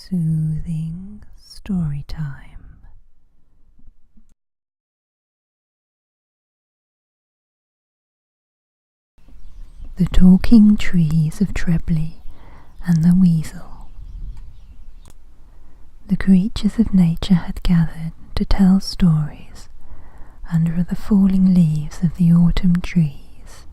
Soothing story time. The Talking Trees of Trebbly and the Weasel. The creatures of nature had gathered to tell stories under the falling leaves of the autumn trees.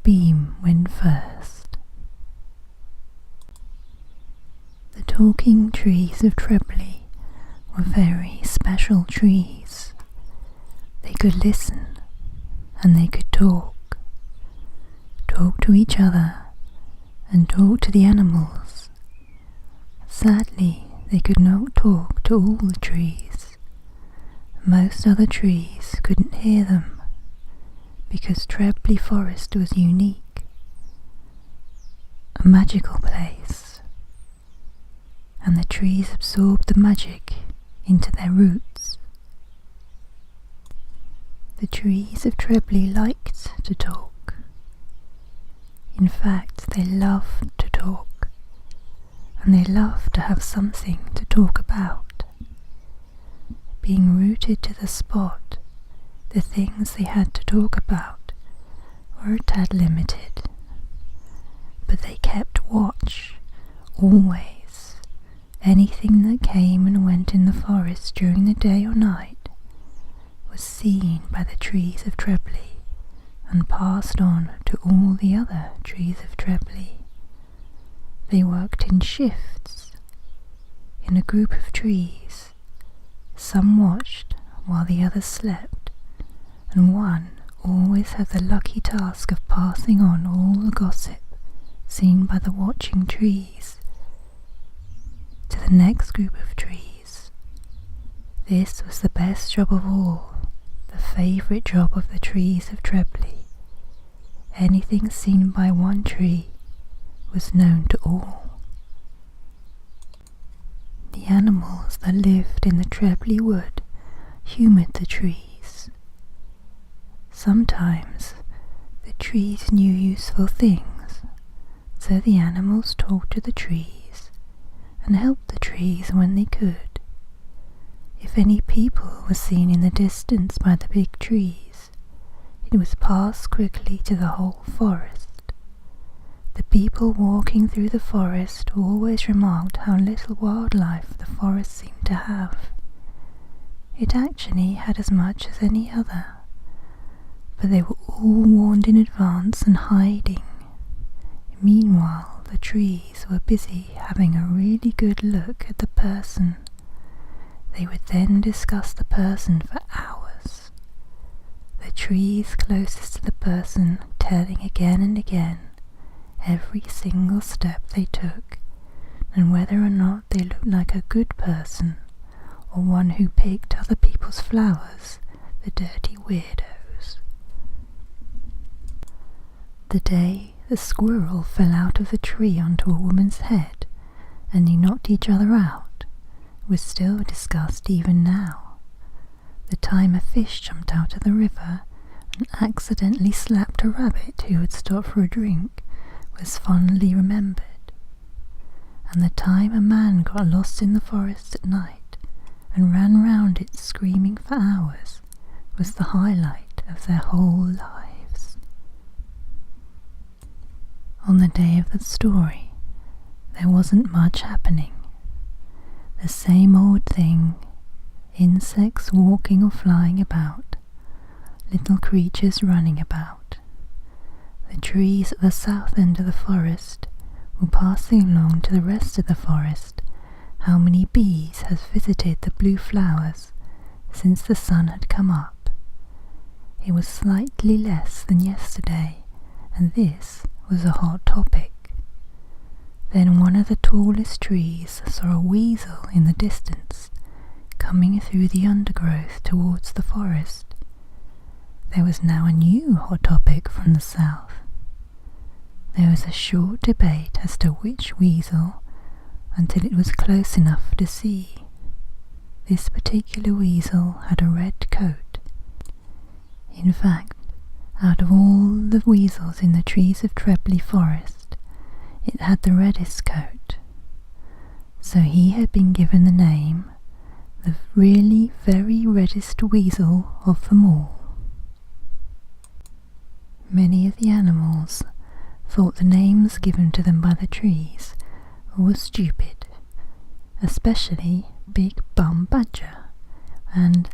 Beam went first. The talking trees of Trebbly were very special trees. They could listen and they could talk to each other and talk to the animals. Sadly, they could not talk to all the trees. Most other trees couldn't hear them because Trebbly Forest was unique, a magical place, and the trees absorbed the magic into their roots. The trees of Trebbly liked to talk. In fact, they loved to talk, and they loved to have something to talk about. Being rooted to the spot, the things they had to talk about were a tad limited, but they kept watch, always. Anything that came and went in the forest during the day or night was seen by the trees of Trebbly and passed on to all the other trees of Trebbly. They worked in shifts, in a group of trees. Some watched while the others slept, and one always had the lucky task of passing on all the gossip seen by the watching trees to the next group of trees. This was the best job of all, the favourite job of the trees of Trebbly. Anything seen by one tree was known to all. The animals that lived in the Trebbly wood humoured the trees. Sometimes the trees knew useful things, so the animals talked to the trees and helped the trees when they could. If any people were seen in the distance by the big trees, it was passed quickly to the whole forest. The people walking through the forest always remarked how little wildlife the forest seemed to have. It actually had as much as any other, but they were all warned in advance and hiding. Meanwhile, the trees were busy having a really good look at the person. They would then discuss the person for hours. The trees closest to the person telling again and again every single step they took, and whether or not they looked like a good person or one who picked other people's flowers, the dirty weirdos. The day the squirrel fell out of the tree onto a woman's head and they knocked each other out was still discussed even now. The time a fish jumped out of the river and accidentally slapped a rabbit who had stopped for a drink was fondly remembered. And the time a man got lost in the forest at night and ran round it screaming for hours was the highlight of their whole lives. On the day of the story, there wasn't much happening. The same old thing. Insects walking or flying about, little creatures running about. The trees at the south end of the forest were passing along to the rest of the forest how many bees had visited the blue flowers since the sun had come up. It was slightly less than yesterday, and this was a hot topic. Then one of the tallest trees saw a weasel in the distance, coming through the undergrowth towards the forest. There was now a new hot topic from the south. There was a short debate as to which weasel until it was close enough to see. This particular weasel had a red coat. In fact, out of all the weasels in the trees of Trebbly Forest, it had the reddest coat. So he had been given the name the really very reddest weasel of them all. Many of the animals thought the names given to them by the trees were stupid, especially Big Bum Badger, and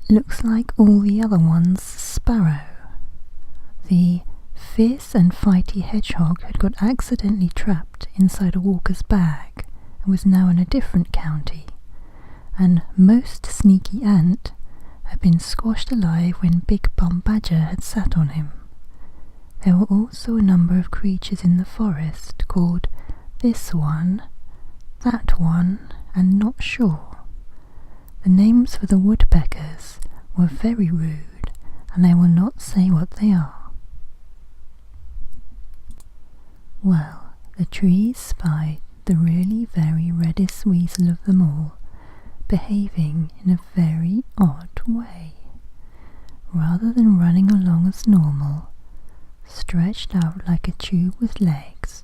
looks like all the other ones Sparrow. The fierce and fighty hedgehog had got accidentally trapped inside a walker's bag and was now in a different county, and most sneaky ant had been squashed alive when Big Bum Badger had sat on him. There were also a number of creatures in the forest called This One, That One, and Not Sure. The names for the woodpeckers were very rude, and I will not say what they are. Well, the trees spied the really very reddest weasel of them all, behaving in a very odd way. Rather than running along as normal, stretched out like a tube with legs,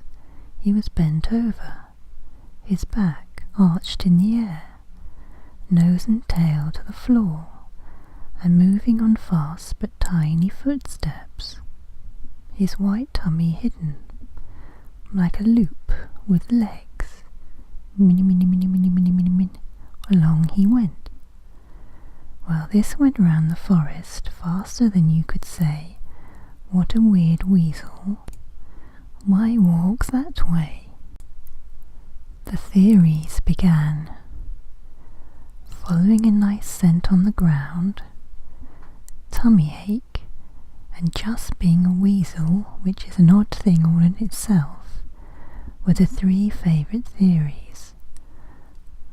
he was bent over, his back arched in the air, nose and tail to the floor, and moving on fast but tiny footsteps, his white tummy hidden, like a loop with legs. Minnie, minnie, minnie, minnie, minnie, minnie, minnie. Along he went. Well, this went round the forest faster than you could say, "What a weird weasel. Why walks that way?" The theories began. Following a nice scent on the ground, tummy ache, and just being a weasel, which is an odd thing all in itself, were the three favourite theories.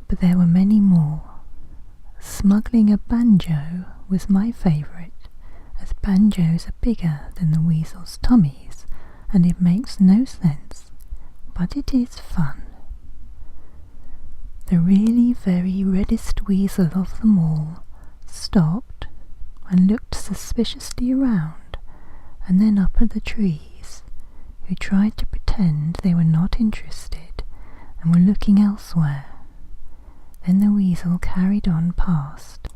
But there were many more. Smuggling a banjo was my favourite, as banjos are bigger than the weasel's tummies, and it makes no sense, but it is fun. The really very reddest weasel of them all stopped and looked suspiciously around, and then up at the trees, who tried to pretend they were not interested and were looking elsewhere. Then the weasel carried on past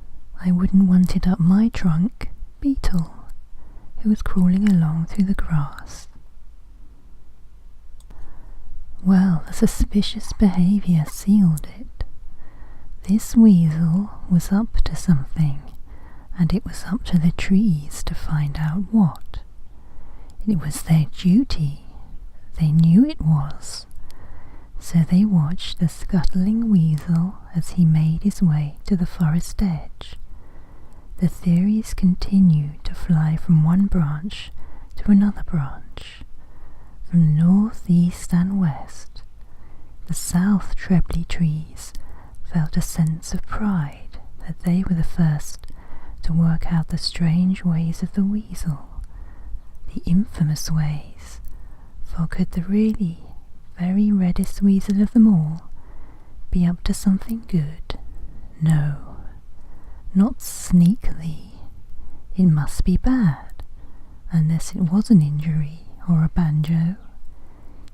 I wouldn't want it up my trunk Beetle, who was crawling along through the grass. Well, the suspicious behaviour sealed it. This weasel was up to something, and it was up to the trees to find out what. It was their duty. They knew it was. So they watched the scuttling weasel as he made his way to the forest edge. The theories continued to fly from one branch to another branch, from north, east and west. The south Trebbly trees felt a sense of pride that they were the first to work out the strange ways of the weasel, the infamous ways, for could the really very reddest weasel of them all be up to something good? No, not sneakily. It must be bad, unless it was an injury or a banjo.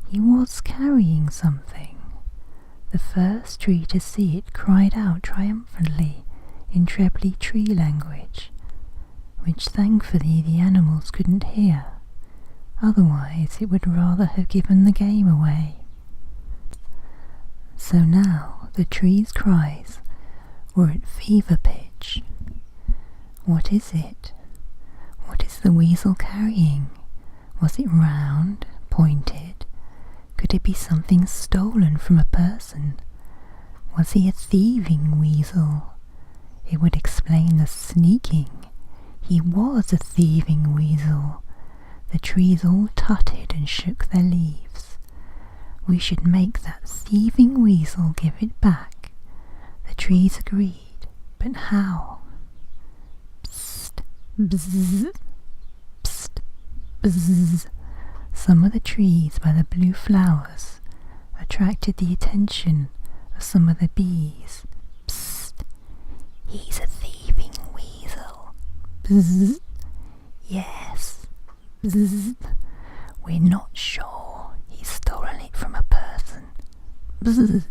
He was carrying something. The first tree to see it cried out triumphantly in Trebbly tree language, which thankfully the animals couldn't hear. Otherwise it would rather have given the game away. So now the trees' cries were at fever pitch. What is it? What is the weasel carrying? Was it round, pointed? Could it be something stolen from a person? Was he a thieving weasel? It would explain the sneaking. He was a thieving weasel. The trees all tutted and shook their leaves. We should make that thieving weasel give it back. The trees agreed, but how? Psst, bzzz, psst, bzzz. Some of the trees by the blue flowers attracted the attention of some of the bees. Psst, he's a thieving weasel. Bzzz, yes. Bzzz. We're not sure he's stolen it from a person. Bzzz.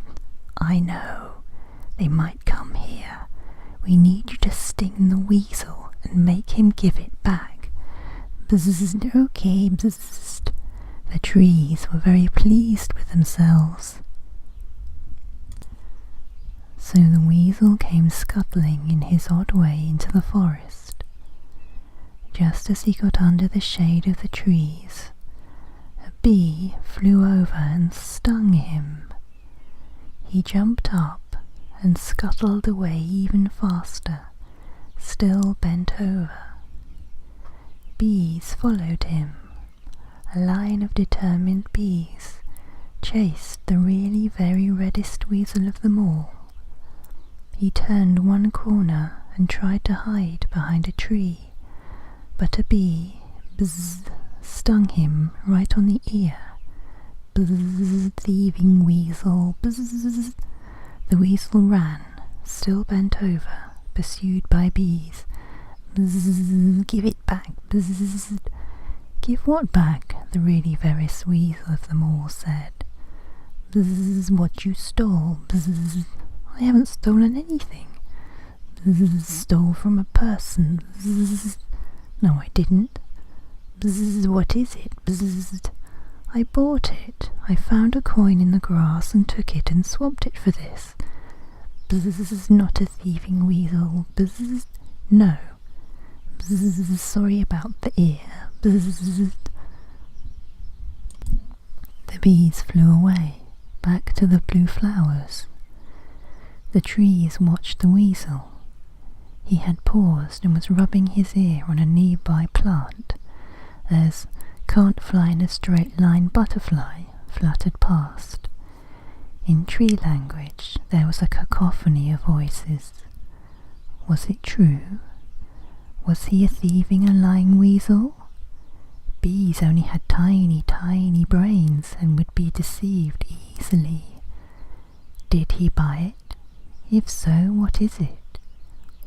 I know. They might come here. We need you to sting the weasel and make him give it back. Bzzzt, okay, bzzzt. The trees were very pleased with themselves. So the weasel came scuttling in his odd way into the forest. Just as he got under the shade of the trees, a bee flew over and stung him. He jumped up and scuttled away even faster, still bent over. Bees followed him. A line of determined bees chased the really very reddest weasel of them all. He turned one corner and tried to hide behind a tree, but a bee, bzzz, stung him right on the ear. Bzzz, thieving weasel, bzzz. The weasel ran, still bent over, pursued by bees. Bzzz, give it back, bzzz. Give what back? The really very weasel of them all said. Bzzz, what you stole, bzzz. I haven't stolen anything. Bzzz, stole from a person, bzzz. No, I didn't. Bzzz, what is it, bzzz. I bought it. I found a coin in the grass and took it and swapped it for this. Bzzz, not a thieving weasel, bzzz. No. Bzzz, sorry about the ear, bzzz. The bees flew away, back to the blue flowers. The trees watched the weasel. He had paused and was rubbing his ear on a nearby plant as Can't Fly in a Straight Line Butterfly fluttered past. In tree language there was a cacophony of voices. Was it true? Was he a thieving and lying weasel? Bees only had tiny, tiny brains and would be deceived easily. Did he buy it? If so, what is it?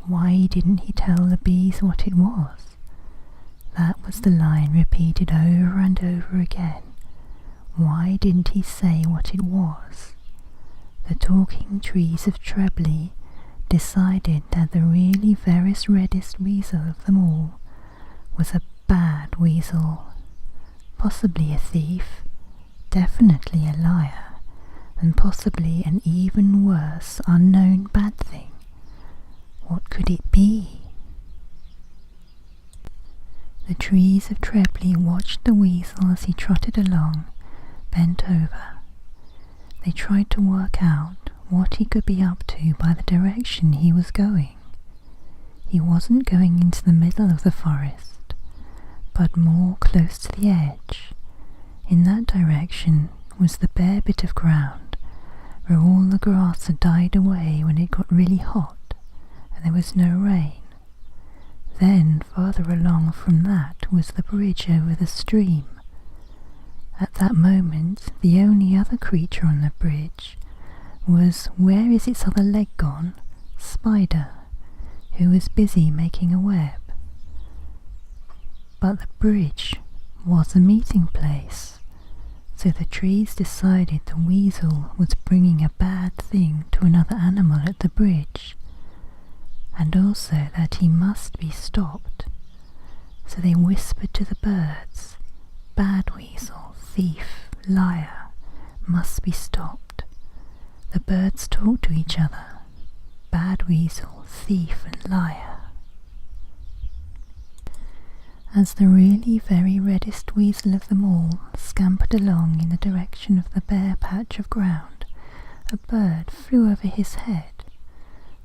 Why didn't he tell the bees what it was? That was the line repeated over and over again. Why didn't he say what it was? The talking trees of Trebbly decided that the really very reddest weasel of them all was a bad weasel, possibly a thief, definitely a liar, and possibly an even worse unknown bad thing. What could it be? The trees of Trebbly watched the weasel as he trotted along, bent over. They tried to work out what he could be up to by the direction he was going. He wasn't going into the middle of the forest, but more close to the edge. In that direction was the bare bit of ground where all the grass had died away when it got really hot and there was no rain. Then farther along from that was the bridge over the stream. At that moment the only other creature on the bridge was, where is its other leg gone? Spider, who was busy making a web. But the bridge was a meeting place. So the trees decided the weasel was bringing a bad thing to another animal at the bridge, and also that he must be stopped. So they whispered to the birds, "Bad weasel, thief, liar, must be stopped." The birds talked to each other, "Bad weasel, thief and liar." As the really very reddest weasel of them all scampered along in the direction of the bare patch of ground, a bird flew over his head.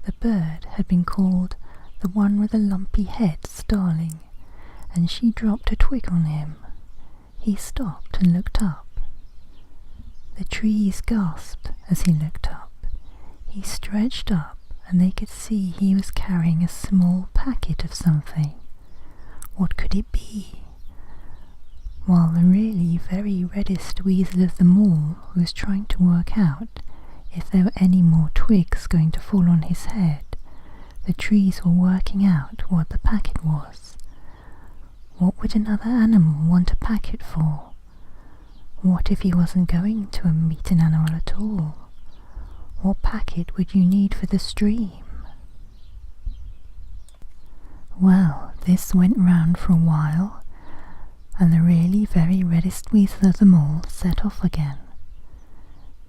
The bird had been called the one with a lumpy head, Starling, and she dropped a twig on him. He stopped and looked up. The trees gasped as he looked up. He stretched up and they could see he was carrying a small packet of something. What could it be? While the really very reddest weasel of them all was trying to work out if there were any more twigs going to fall on his head, the trees were working out what the packet was. What would another animal want a packet for? What if he wasn't going to meet an animal at all? What packet would you need for the stream? Well, this went round for a while, and the really very reddest weasel of them all set off again.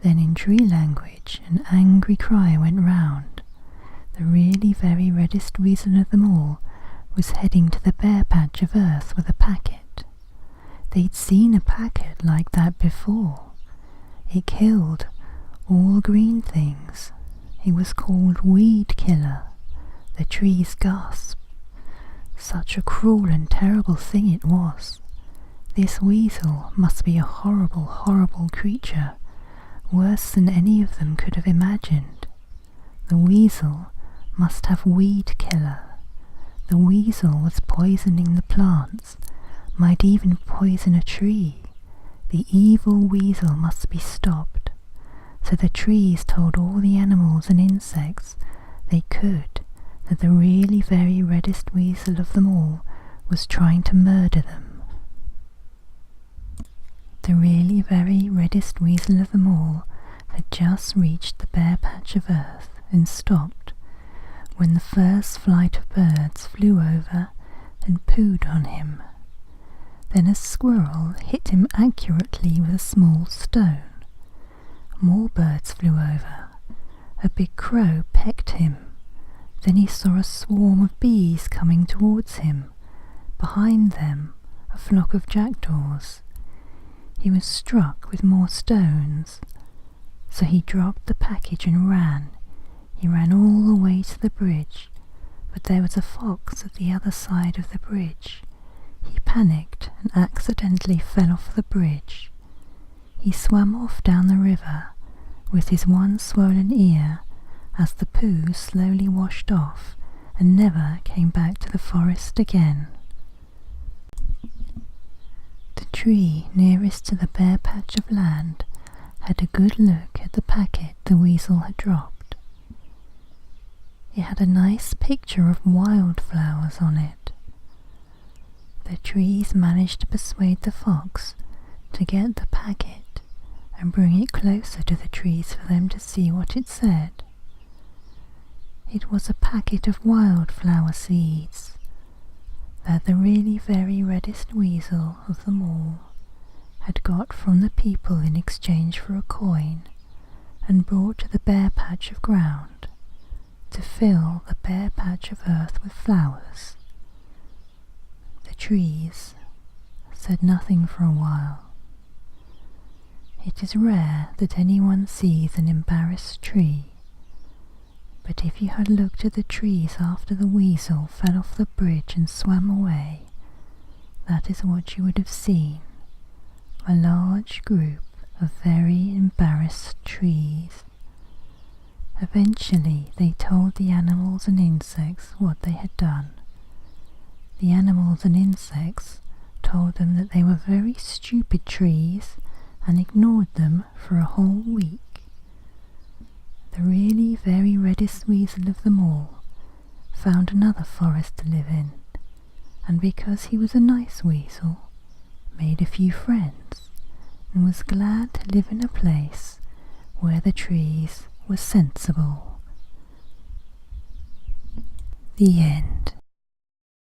Then in tree language an angry cry went round. The really very reddest weasel of them all was heading to the bare patch of earth with a packet. They'd seen a packet like that before. It killed all green things. It was called Weed Killer. The trees gasped. Such a cruel and terrible thing it was. This weasel must be a horrible, horrible creature, worse than any of them could have imagined. The weasel must have Weed Killer. The weasel was poisoning the plants, might even poison a tree. The evil weasel must be stopped. So the trees told all the animals and insects they could that the really very reddest weasel of them all was trying to murder them. The really very reddest weasel of them all had just reached the bare patch of earth and stopped when the first flight of birds flew over and pooed on him. Then a squirrel hit him accurately with a small stone. More birds flew over. A big crow pecked him. Then he saw a swarm of bees coming towards him. Behind them, a flock of jackdaws. He was struck with more stones, so he dropped the package and ran. He ran all the way to the bridge, but there was a fox at the other side of the bridge. He panicked and accidentally fell off the bridge. He swam off down the river with his one swollen ear as the poo slowly washed off and never came back to the forest again. The tree nearest to the bare patch of land had a good look at the packet the weasel had dropped. It had a nice picture of wildflowers on it. The trees managed to persuade the fox to get the packet and bring it closer to the trees for them to see what it said. It was a packet of wildflower seeds that the really very reddest weasel of them all had got from the people in exchange for a coin and brought to the bare patch of ground to fill the bare patch of earth with flowers. The trees said nothing for a while. It is rare that anyone sees an embarrassed tree, but if you had looked at the trees after the weasel fell off the bridge and swam away, that is what you would have seen, a large group of very embarrassed trees. Eventually they told the animals and insects what they had done. The animals and insects told them that they were very stupid trees and ignored them for a whole week. The really very reddest weasel of them all found another forest to live in, and because he was a nice weasel, made a few friends, and was glad to live in a place where the trees were sensible. The end.